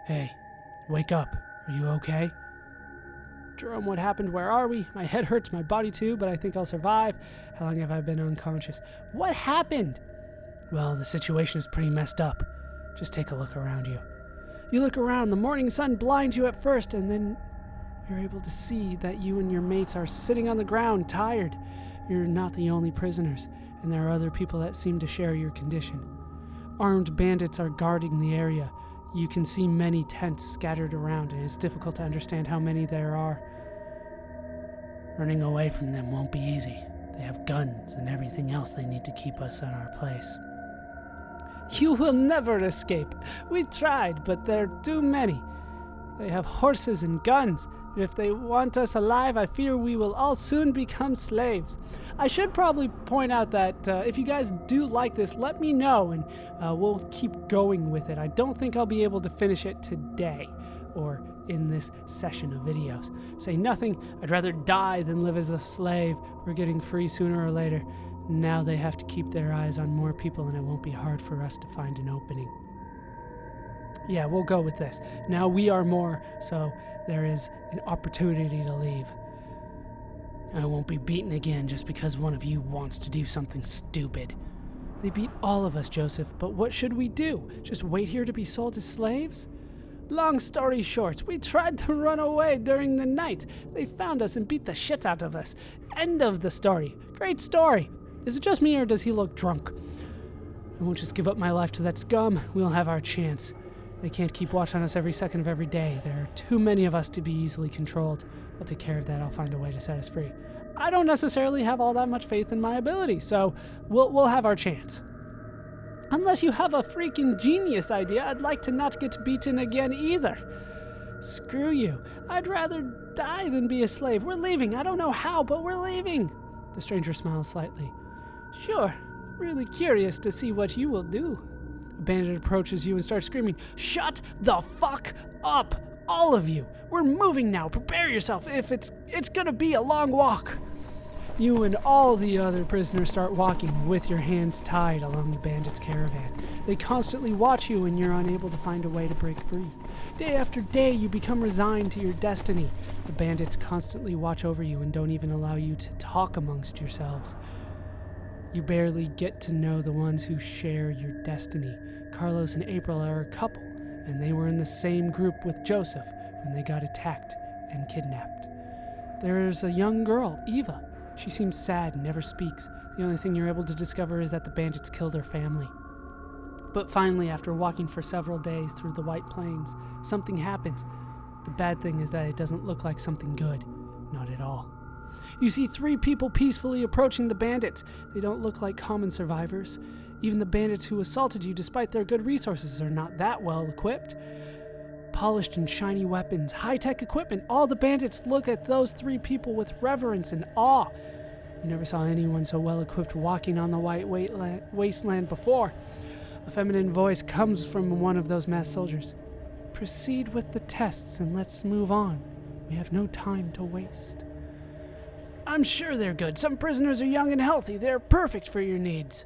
Hey, wake up. Are you okay? Jerome, what happened? Where are we? My head hurts, my body too, but I think I'll survive. How long have I been unconscious? What happened? Well, the situation is pretty messed up. Just take a look around you. You look around, the morning sun blinds you at first, and then you're able to see that you and your mates are sitting on the ground, tired. You're not the only prisoners, and there are other people that seem to share your condition. Armed bandits are guarding the area. You can see many tents scattered around, and it's difficult to understand how many there are. Running away from them won't be easy. They have guns and everything else they need to keep us in our place. You will never escape. We tried, but there are too many. They have horses and guns. If they want us alive, I fear we will all soon become slaves. I should probably point out that if you guys do like this, let me know, and we'll keep going with it. I don't think I'll be able to finish it today or in this session of videos. Say nothing. I'd rather die than live as a slave. We're getting free sooner or later. Now they have to keep their eyes on more people, and it won't be hard for us to find an opening. Yeah, we'll go with this. Now we are more, so there is an opportunity to leave. I won't be beaten again just because one of you wants to do something stupid. They beat all of us, Joseph, but what should we do? Just wait here to be sold as slaves? Long story short, we tried to run away during the night. They found us and beat the shit out of us. End of the story. Great story. Is it just me or does he look drunk? I won't just give up my life to that scum. We'll have our chance. They can't keep watch on us every second of every day. There are too many of us to be easily controlled. I'll take care of that. I'll find a way to set us free. I don't necessarily have all that much faith in my ability, so we'll have our chance. Unless you have a freaking genius idea, I'd like to not get beaten again either. Screw you. I'd rather die than be a slave. We're leaving. I don't know how, but we're leaving. The stranger smiles slightly. Sure. I'm really curious to see what you will do. A bandit approaches you and starts screaming, "Shut the fuck up! All of you! We're moving now! Prepare yourself! If it's gonna be a long walk!" You and all the other prisoners start walking with your hands tied along the bandits' caravan. They constantly watch you and you're unable to find a way to break free. Day after day, you become resigned to your destiny. The bandits constantly watch over you and don't even allow you to talk amongst yourselves. You barely get to know the ones who share your destiny. Carlos and April are a couple, and they were in the same group with Joseph when they got attacked and kidnapped. There's a young girl, Eva. She seems sad and never speaks. The only thing you're able to discover is that the bandits killed her family. But finally, after walking for several days through the White Plains, something happens. The bad thing is that it doesn't look like something good. Not at all. You see 3 people peacefully approaching the bandits. They don't look like common survivors. Even the bandits who assaulted you, despite their good resources, are not that well equipped. Polished and shiny weapons, high-tech equipment. All the bandits look at those 3 people with reverence and awe. You never saw anyone so well-equipped walking on the white wasteland before. A feminine voice comes from one of those masked soldiers. Proceed with the tests and let's move on. We have no time to waste. I'm sure they're good. Some prisoners are young and healthy. They're perfect for your needs.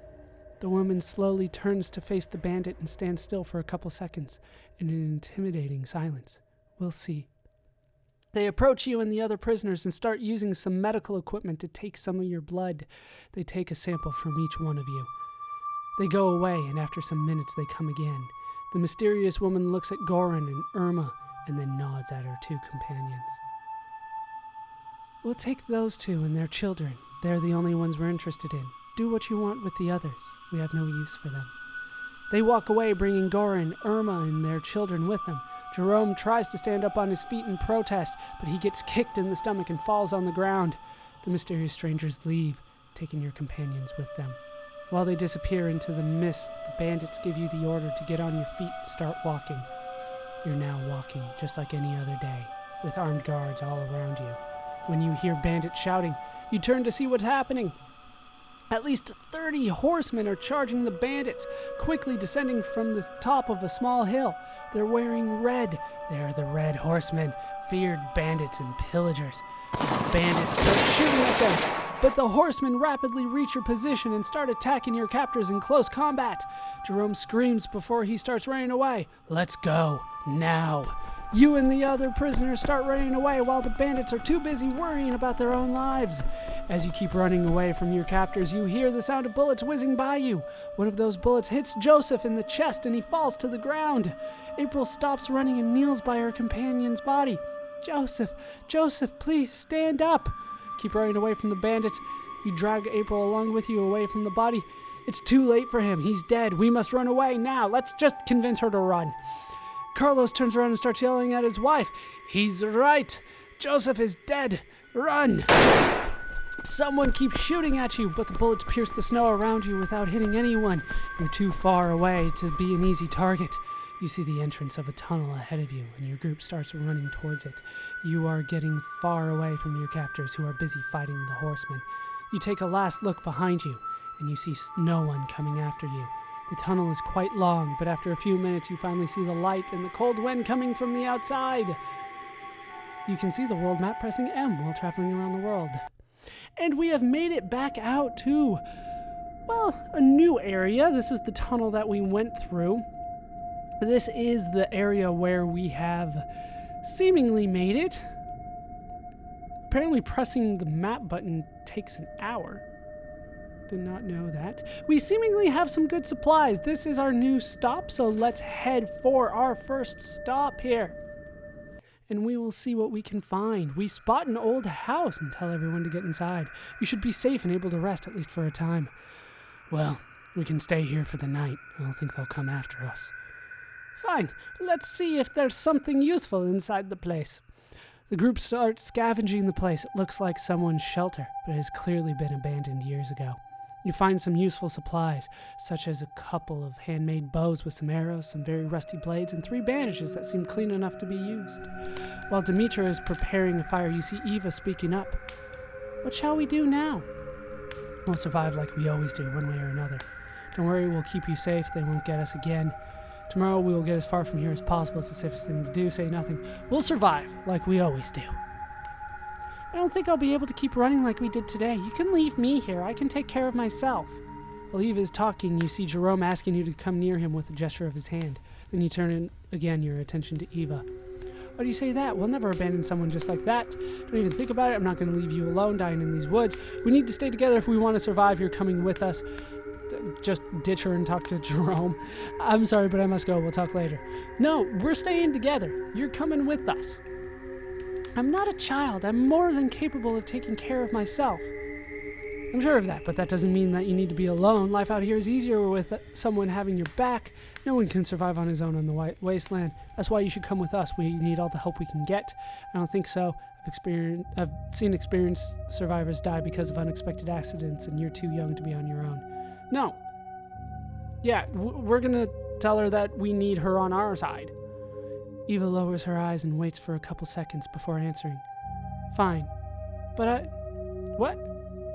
The woman slowly turns to face the bandit and stands still for a couple seconds in an intimidating silence. We'll see. They approach you and the other prisoners and start using some medical equipment to take some of your blood. They take a sample from each one of you. They go away, and after some minutes they come again. The mysterious woman looks at Goran and Irma and then nods at her 2 companions. We'll take those 2 and their children. They're the only ones we're interested in. Do what you want with the others. We have no use for them. They walk away, bringing Goran, Irma, and their children with them. Jerome tries to stand up on his feet in protest, but he gets kicked in the stomach and falls on the ground. The mysterious strangers leave, taking your companions with them. While they disappear into the mist, the bandits give you the order to get on your feet and start walking. You're now walking just like any other day, with armed guards all around you. When you hear bandits shouting, you turn to see what's happening. At least 30 horsemen are charging the bandits, quickly descending from the top of a small hill. They're wearing red. They are the Red Horsemen, feared bandits and pillagers. The bandits start shooting at them. but the horsemen rapidly reach your position and start attacking your captors in close combat. Jerome screams before he starts running away. Let's go, now. You and the other prisoners start running away while the bandits are too busy worrying about their own lives. As you keep running away from your captors, you hear the sound of bullets whizzing by you. One of those bullets hits Joseph in the chest and he falls to the ground. April stops running and kneels by her companion's body. Joseph, please stand up. Keep running away from the bandits. You drag April along with you away from the body. It's too late for him. He's dead. We must run away now. Let's just convince her to run. Carlos turns around and starts yelling at his wife. He's right. Joseph is dead. Run. Someone keeps shooting at you, but the bullets pierce the snow around you without hitting anyone. You're too far away to be an easy target. You see the entrance of a tunnel ahead of you, and your group starts running towards it. You are getting far away from your captors, who are busy fighting the horsemen. You take a last look behind you, and you see no one coming after you. The tunnel is quite long, but after a few minutes you finally see the light and the cold wind coming from the outside. You can see the world map pressing M while traveling around the world. And we have made it back out to, well, a new area. This is the tunnel that we went through. This is the area where we have seemingly made it. Apparently pressing the map button takes an hour. Did not know that. We seemingly have some good supplies. This is our new stop, so let's head for our first stop here. And we will see what we can find. We spot an old house and tell everyone to get inside. You should be safe and able to rest, at least for a time. Well, we can stay here for the night. I don't think they'll come after us. Fine, let's see if there's something useful inside the place. The group starts scavenging the place. It looks like someone's shelter, but it has clearly been abandoned years ago. You find some useful supplies, such as a couple of handmade bows with some arrows, some very rusty blades, and 3 bandages that seem clean enough to be used. While Demetra is preparing a fire, you see Eva speaking up. What shall we do now? We'll survive like we always do, one way or another. Don't worry, we'll keep you safe. They won't get us again. Tomorrow we will get as far from here as possible. It's the safest thing to do. Say nothing. We'll survive like we always do. I don't think I'll be able to keep running like we did today. You can leave me here. I can take care of myself. While Eva is talking, you see Jerome asking you to come near him with a gesture of his hand. Then you turn in again your attention to Eva. Why do you say that? We'll never abandon someone just like that. Don't even think about it. I'm not going to leave you alone dying in these woods. We need to stay together if we want to survive. You're coming with us. Just ditch her and talk to Jerome. I'm sorry, but I must go. We'll talk later. No, we're staying together. You're coming with us. I'm not a child. I'm more than capable of taking care of myself. I'm sure of that, but that doesn't mean that you need to be alone. Life out here is easier with someone having your back. No one can survive on his own on the Wasteland. That's why you should come with us. We need all the help we can get. I don't think so. I've seen experienced survivors die because of unexpected accidents, and you're too young to be on your own. No. Yeah, we're gonna tell her that we need her on our side. Eva lowers her eyes and waits for a couple seconds before answering. Fine. What?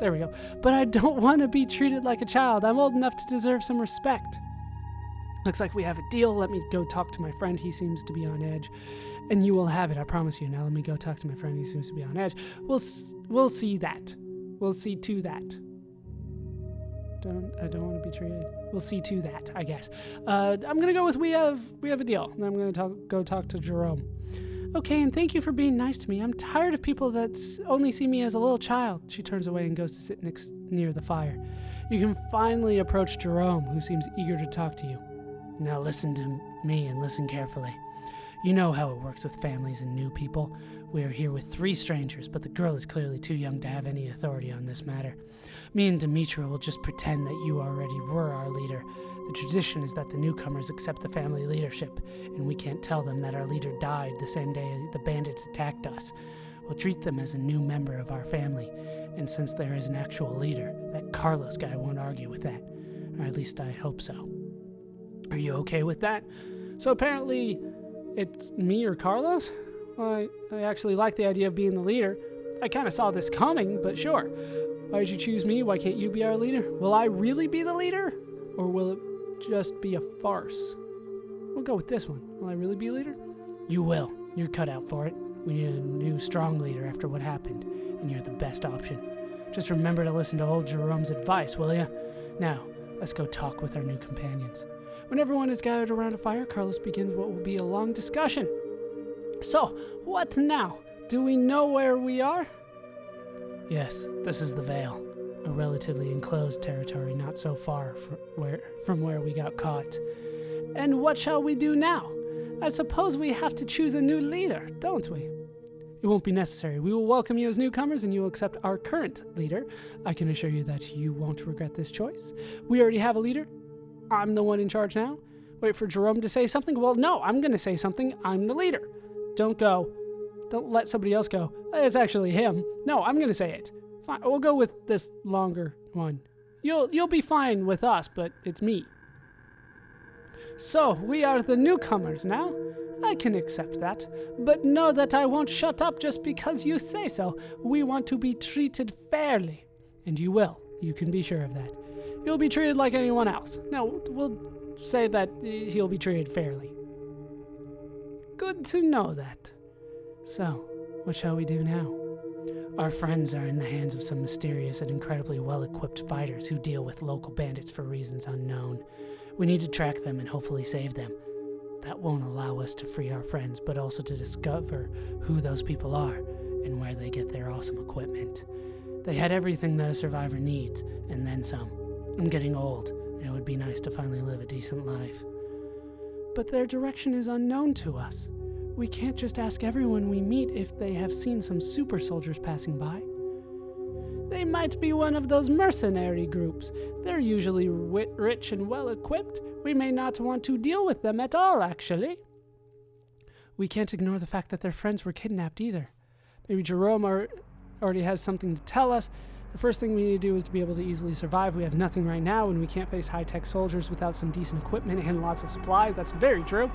There we go. But I don't want to be treated like a child. I'm old enough to deserve some respect. Looks like we have a deal. Let me go talk to my friend. He seems to be on edge. And you will have it, I promise you. Now let me go talk to my friend. He seems to be on edge. We'll see that. We'll see to that. I don't want to be treated. We'll see to that, I guess. I'm gonna go with we have a deal. And I'm gonna go talk to Jerome. Okay, and thank you for being nice to me. I'm tired of people that only see me as a little child. She turns away and goes to sit near the fire. You can finally approach Jerome, who seems eager to talk to you. Now listen to me and listen carefully. You know how it works with families and new people. We are here with 3 strangers, but the girl is clearly too young to have any authority on this matter. Me and Demetra will just pretend that you already were our leader. The tradition is that the newcomers accept the family leadership, and we can't tell them that our leader died the same day the bandits attacked us. We'll treat them as a new member of our family, and since there is an actual leader, that Carlos guy won't argue with that. Or at least I hope so. Are you okay with that? So apparently it's me or Carlos? Well, I actually like the idea of being the leader. I kind of saw this coming, but sure. Why did you choose me? Why can't you be our leader? Will I really be the leader? Or will it just be a farce? We'll go with this one. Will I really be leader? You will. You're cut out for it. We need a new strong leader after what happened, and you're the best option. Just remember to listen to old Jerome's advice, will you? Now, let's go talk with our new companions. When everyone is gathered around a fire, Carlos begins what will be a long discussion. So, what now? Do we know where we are? Yes, this is the Vale, a relatively enclosed territory not so far from where we got caught. And what shall we do now? I suppose we have to choose a new leader, don't we? It won't be necessary. We will welcome you as newcomers and you will accept our current leader. I can assure you that you won't regret this choice. We already have a leader. I'm the one in charge now. Wait for Jerome to say something? Well, no, I'm going to say something. I'm the leader. Don't let somebody else go. It's actually him. No, I'm going to say it. Fine. We'll go with this longer one. You'll be fine with us, but it's me. So, we are the newcomers now. I can accept that, but know that I won't shut up just because you say so. We want to be treated fairly, and you will. You can be sure of that. You'll be treated like anyone else. No, we'll say that he'll be treated fairly. Good to know that. So, what shall we do now? Our friends are in the hands of some mysterious and incredibly well-equipped fighters who deal with local bandits for reasons unknown. We need to track them and hopefully save them. That won't allow us to free our friends, but also to discover who those people are and where they get their awesome equipment. They had everything that a survivor needs, and then some. I'm getting old, and it would be nice to finally live a decent life. But their direction is unknown to us. We can't just ask everyone we meet if they have seen some super soldiers passing by. They might be one of those mercenary groups. They're usually rich and well-equipped. We may not want to deal with them at all, actually. We can't ignore the fact that their friends were kidnapped either. Maybe Jerome already has something to tell us. The first thing we need to do is to be able to easily survive. We have nothing right now, and we can't face high-tech soldiers without some decent equipment and lots of supplies. That's very true.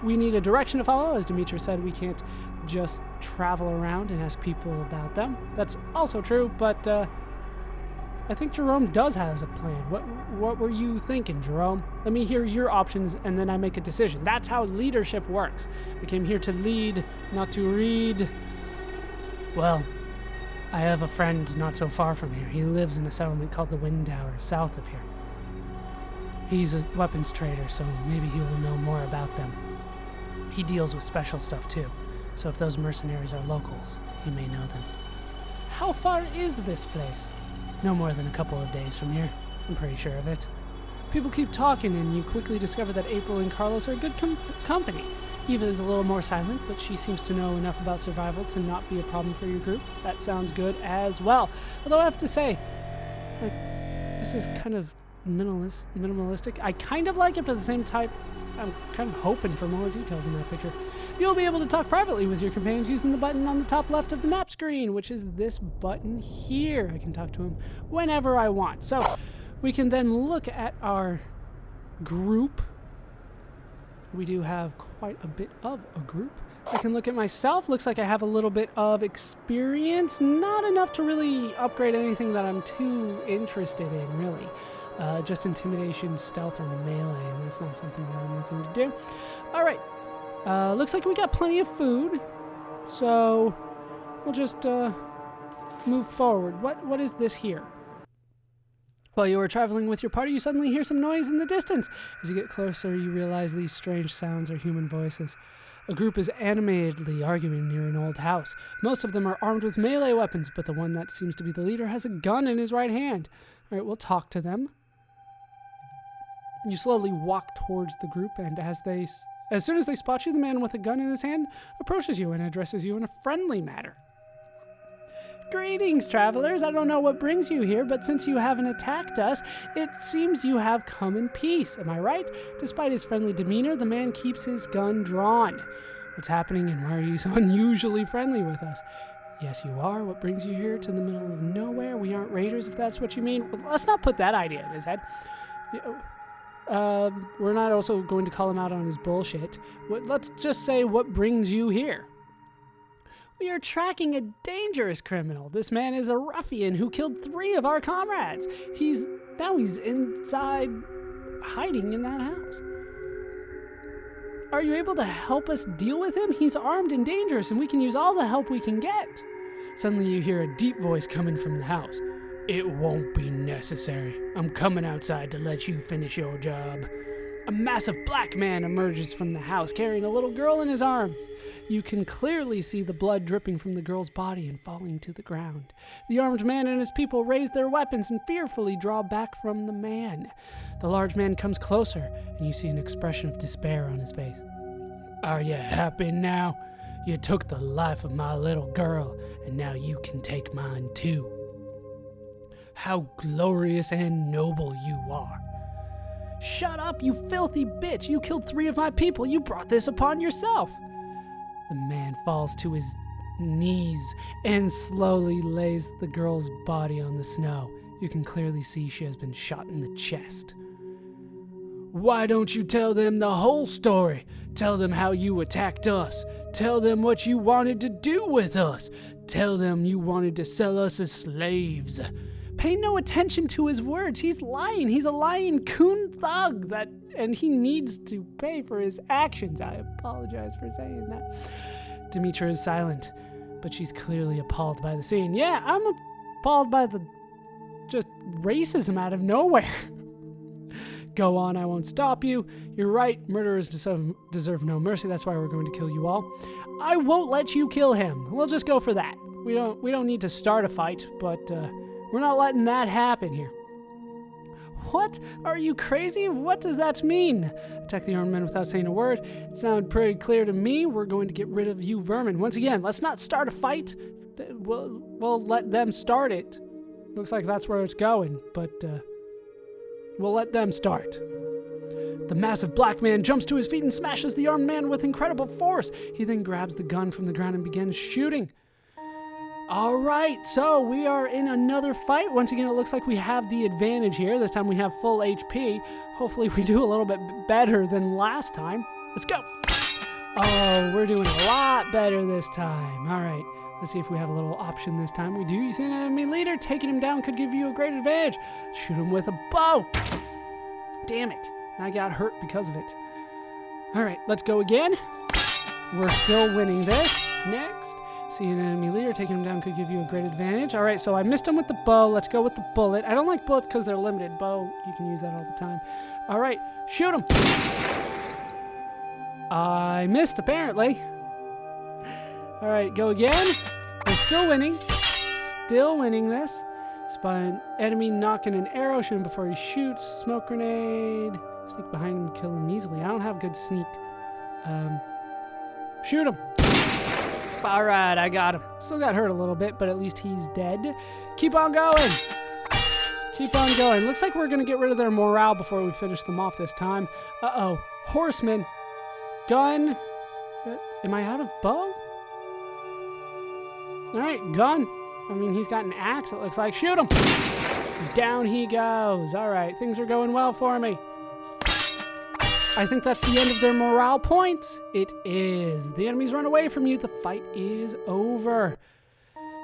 We need a direction to follow. As Demetra said, we can't just travel around and ask people about them. That's also true, but I think Jerome does have a plan. What were you thinking, Jerome? Let me hear your options, and then I make a decision. That's how leadership works. I came here to lead, not to read. Well, I have a friend not so far from here. He lives in a settlement called the Wind Tower, south of here. He's a weapons trader, so maybe he will know more about them. He deals with special stuff too, so if those mercenaries are locals, he may know them. How far is this place? No more than a couple of days from here. I'm pretty sure of it. People keep talking, and you quickly discover that April and Carlos are good company. Eva is a little more silent, but she seems to know enough about survival to not be a problem for your group. That sounds good as well. Although I have to say, this is kind of minimalistic. I kind of like it, but at the same time, I'm kind of hoping for more details in that picture. You'll be able to talk privately with your companions using the button on the top left of the map screen, which is this button here. I can talk to him whenever I want. So we can then look at our group. We do have quite a bit of a group. I can look at myself. Looks like I have a little bit of experience. Not enough to really upgrade anything that I'm too interested in, really. Just intimidation, stealth, or melee, and that's not something that I'm looking to do. All right. Looks like we got plenty of food. So we'll just move forward. What is this here? While you are traveling with your party, you suddenly hear some noise in the distance. As you get closer, you realize these strange sounds are human voices. A group is animatedly arguing near an old house. Most of them are armed with melee weapons, but the one that seems to be the leader has a gun in his right hand. All right, we'll talk to them. You slowly walk towards the group, and as soon as they spot you, the man with a gun in his hand approaches you and addresses you in a friendly manner. Greetings, travelers. I don't know what brings you here, but since you haven't attacked us, it seems you have come in peace. Am I right? Despite his friendly demeanor, the man keeps his gun drawn. What's happening, and why are you so unusually friendly with us? Yes, you are. What brings you here to the middle of nowhere? We aren't raiders, if that's what you mean. Well, let's not put that idea in his head. We're not also going to call him out on his bullshit. Let's just say, what brings you here? We are tracking a dangerous criminal. This man is a ruffian who killed 3 of our comrades. He's inside, hiding in that house. Are you able to help us deal with him? He's armed and dangerous, and we can use all the help we can get. Suddenly you hear a deep voice coming from the house. It won't be necessary. I'm coming outside to let you finish your job. A massive black man emerges from the house carrying a little girl in his arms. You can clearly see the blood dripping from the girl's body and falling to the ground. The armed man and his people raise their weapons and fearfully draw back from the man. The large man comes closer, and you see an expression of despair on his face. Are you happy now? You took the life of my little girl, and now you can take mine too. How glorious and noble you are. Shut up, you filthy bitch! You killed 3 of my people! You brought this upon yourself! The man falls to his knees and slowly lays the girl's body on the snow. You can clearly see she has been shot in the chest. Why don't you tell them the whole story? Tell them how you attacked us. Tell them what you wanted to do with us. Tell them you wanted to sell us as slaves. Pay no attention to his words. He's lying. He's a lying coon thug and he needs to pay for his actions. I apologize for saying that. Demetra is silent, but she's clearly appalled by the scene. Yeah, I'm appalled by the just racism out of nowhere. Go on, I won't stop you. You're right, murderers deserve no mercy. That's why we're going to kill you all. I won't let you kill him. We'll just go for that. We don't need to start a fight, but we're not letting that happen here. What? Are you crazy? What does that mean? Attack the armed men without saying a word. It sounded pretty clear to me. We're going to get rid of you vermin. Once again, let's not start a fight. We'll let them start it. Looks like that's where it's going, but we'll let them start. The massive black man jumps to his feet and smashes the armed man with incredible force. He then grabs the gun from the ground and begins shooting. All right, so we are in another fight. Once again, it looks like we have the advantage here. This time we have full HP. Hopefully we do a little bit better than last time. Let's go. Oh, we're doing a lot better this time. All right, let's see if we have a little option this time. We do. You see an enemy leader. Taking him down could give you a great advantage. Shoot him with a bow. Damn it. I got hurt because of it. All right, let's go again. We're still winning this. Next. See an enemy leader. Taking him down could give you a great advantage. All right, so I missed him with the bow. Let's go with the bullet. I don't like bullets because they're limited. Bow, you can use that all the time. All right, shoot him. I missed, apparently. All right, go again. We're still winning. Still winning this. Spy an enemy, knocking an arrow. Shoot him before he shoots. Smoke grenade. Sneak behind him, kill him easily. I don't have good sneak. Shoot him. All right, I got him. Still got hurt a little bit, but at least he's dead. Keep on going. Keep on going. Looks like we're going to get rid of their morale before we finish them off this time. Uh-oh. Horseman. Gun. Am I out of bow? All right, gun. I mean, he's got an axe, it looks like. Shoot him. Down he goes. All right, things are going well for me. I think that's the end of their morale point. It is. The enemies run away from you. The fight is over.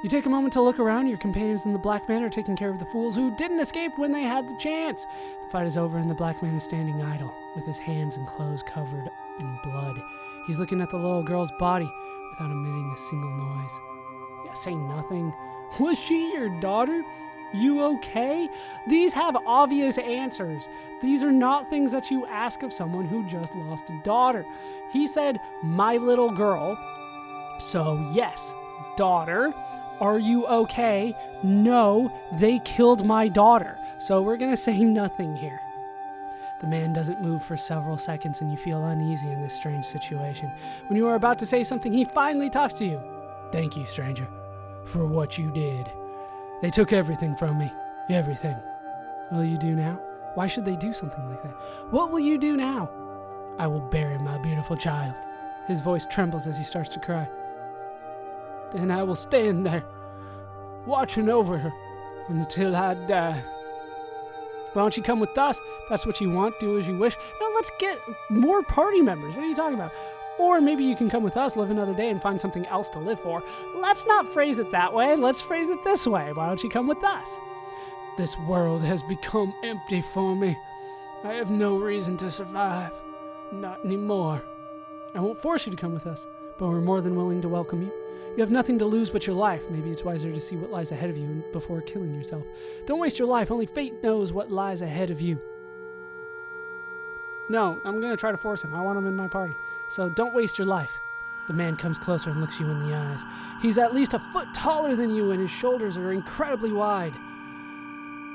You take a moment to look around. Your companions in the black man are taking care of the fools who didn't escape when they had the chance. The fight is over and the black man is standing idle, with his hands and clothes covered in blood. He's looking at the little girl's body without emitting a single noise. Yeah, say nothing. Was she your daughter? You okay? These have obvious answers. These are not things that you ask of someone who just lost a daughter. He said, my little girl. So yes, daughter. Are you okay? No, they killed my daughter. So we're going to say nothing here. The man doesn't move for several seconds and you feel uneasy in this strange situation. When you are about to say something, he finally talks to you. Thank you, stranger, for what you did. They took everything from me. Everything. What will you do now? Why should they do something like that? What will you do now? I will bury my beautiful child. His voice trembles as he starts to cry. Then I will stand there, watching over her until I die. Why don't you come with us? If that's what you want, do as you wish. Now let's get more party members. What are you talking about? Or maybe you can come with us, live another day, and find something else to live for. Let's not phrase it that way. Let's phrase it this way. Why don't you come with us? This world has become empty for me. I have no reason to survive. Not anymore. I won't force you to come with us, but we're more than willing to welcome you. You have nothing to lose but your life. Maybe it's wiser to see what lies ahead of you before killing yourself. Don't waste your life. Only fate knows what lies ahead of you. No, I'm going to try to force him. I want him in my party. So don't waste your life. The man comes closer and looks you in the eyes. He's at least a foot taller than you, and his shoulders are incredibly wide.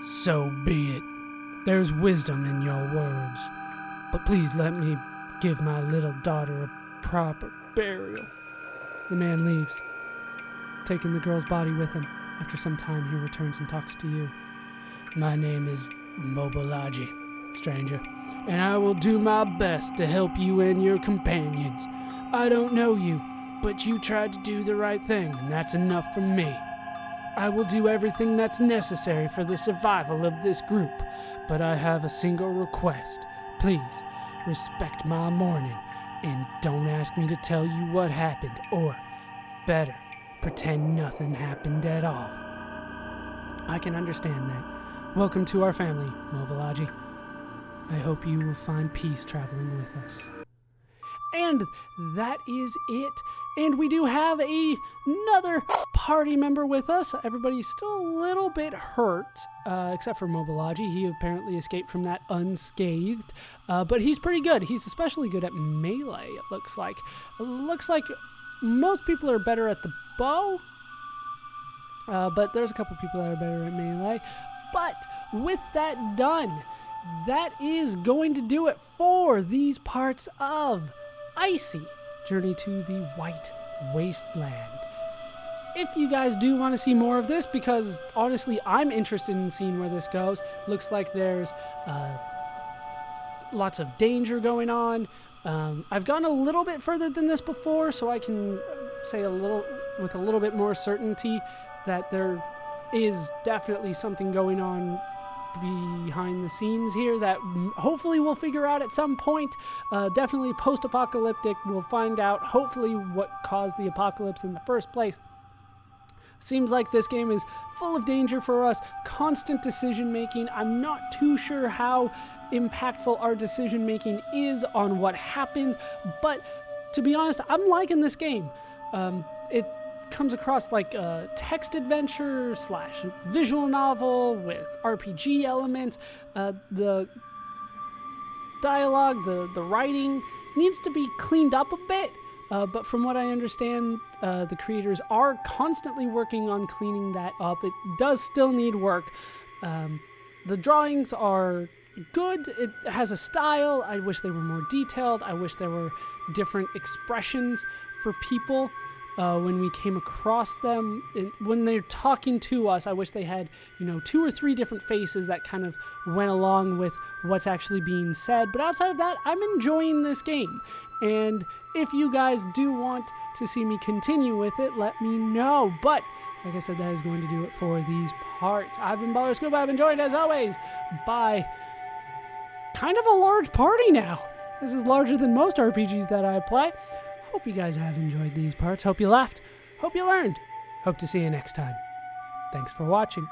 So be it. There's wisdom in your words. But please let me give my little daughter a proper burial. The man leaves, taking the girl's body with him. After some time, he returns and talks to you. My name is Mobalaji, stranger, and I will do my best to help you and your companions. I don't know you, but you tried to do the right thing, and that's enough for me. I will do everything that's necessary for the survival of this group, but I have a single request. Please, respect my mourning, and don't ask me to tell you what happened, or, better, pretend nothing happened at all. I can understand that. Welcome to our family, Mobalaji. I hope you will find peace traveling with us. And that is it. And we do have another party member with us. Everybody's still a little bit hurt, except for Mobalaji. He apparently escaped from that unscathed. But he's pretty good. He's especially good at melee, it looks like. It looks like most people are better at the bow. But there's a couple people that are better at melee. But with that done, that is going to do it for these parts of Icy Journey to the White Wasteland. If you guys do want to see more of this, because honestly I'm interested in seeing where this goes. Looks like there's lots of danger going on. I've gone a little bit further than this before, so I can say with a little bit more certainty that there is definitely something going on behind the scenes here that hopefully we'll figure out at some point. Definitely post-apocalyptic. We'll find out hopefully what caused the apocalypse in the first place. Seems like this game is full of danger for us, constant decision making. I'm not too sure how impactful our decision making is on what happens, but to be honest, I'm liking this game. It comes across like a text adventure / visual novel with RPG elements. The dialogue, the writing needs to be cleaned up a bit, but from what I understand, the creators are constantly working on cleaning that up. It does still need work. The drawings are good. It has a style. I wish they were more detailed. I wish there were different expressions for people when we came across them. When they're talking to us, I wish they had, 2 or 3 different faces that kind of went along with what's actually being said. But outside of that, I'm enjoying this game. And if you guys do want to see me continue with it, let me know. But like I said, that is going to do it for these parts. I've been Baller Scuba. I've been joined, as always, by kind of a large party now. This is larger than most RPGs that I play. Hope you guys have enjoyed these parts. Hope you laughed. Hope you learned. Hope to see you next time. Thanks for watching.